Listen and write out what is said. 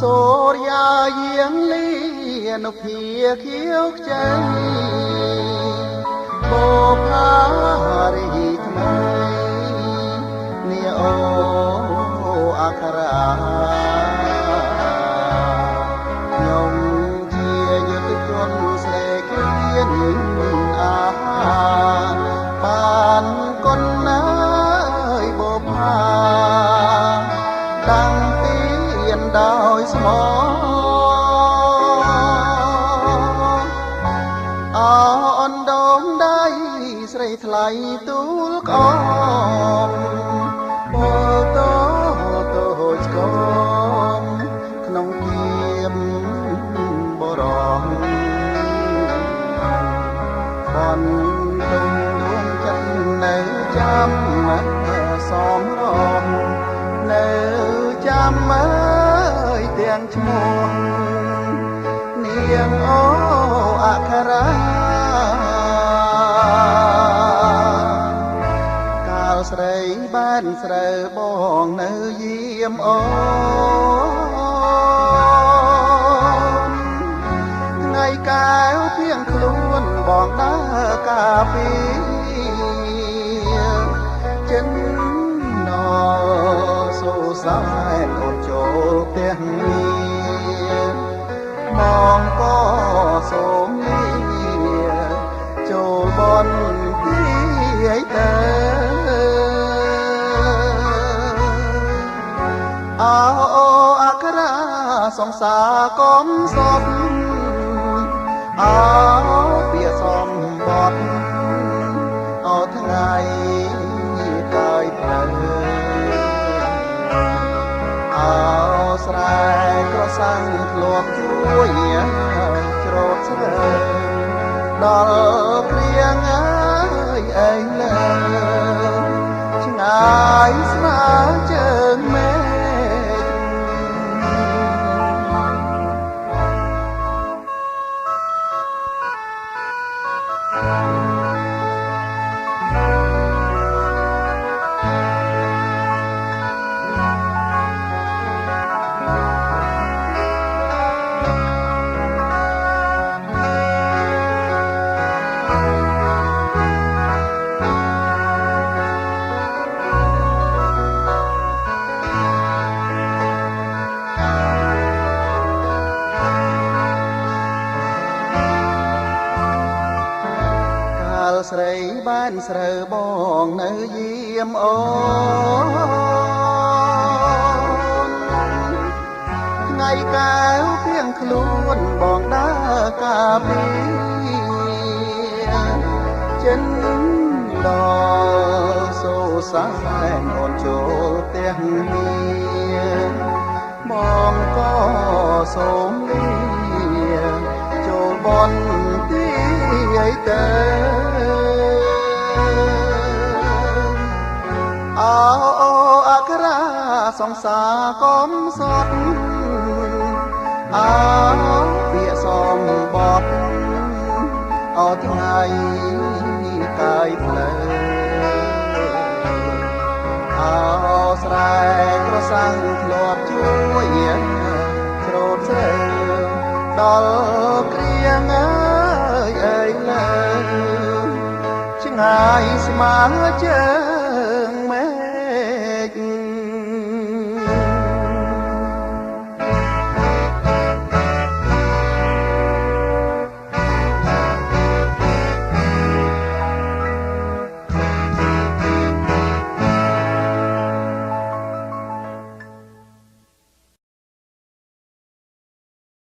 សូរយាយាងលីនុភាខៀវខ្ចីបូផារីថ្មីនាអូអក្សរាខ្ញុំជាយុទ្ធជនស្រែករៀនអាបានគុណណាយបូផាតាំងពីដោយស្មោអនដងដៃស្រីថ្លៃទូលក្អមពោតោតូចស្គមក្នុងគៀមបរងបនទុំដួងចិត្តនៅចាំសំរងនៅចាំទាំងឈ្មោះនាងអូអក្សរាកាលស្រីបានស្រើបងនៅយាមអូនថ្ងៃកែវភៀងខ្លួនបងដើរការពីចិនណសូសែនអូនចូលផ្ទះមកក៏សូមលាចូលបនទីឲ្យទៅអោអក្សរាសង្សារកុំសពអោពាក្យសំបត់អោថ្ងៃកាយផ្លូវអោស្រែក្រសាំងធ្លាប់ជួយច្រូតស្រើដល់គ្រៀងអើយឯងលើឆ្ងាយស្មើជើងមេស្រីបានស្រើបងនៅយាមអូនថ្ងៃកែវភៀងខ្លួនបងដើរការពីចិនដល់សូសែនអូនចូលផ្ទះនេះបងក៏សូមលាចូលបនទីឲ្យទៅអោអក្សរាសង្សារកុំសត់អោពាក្យសំបត់អោថ្ងៃកាយផ្លូវអោស្រែក្រសាំងធ្លាប់ជួយច្រូតស្រើដល់គ្រៀងអើយឯងលើឆ្ងាយស្មើជើ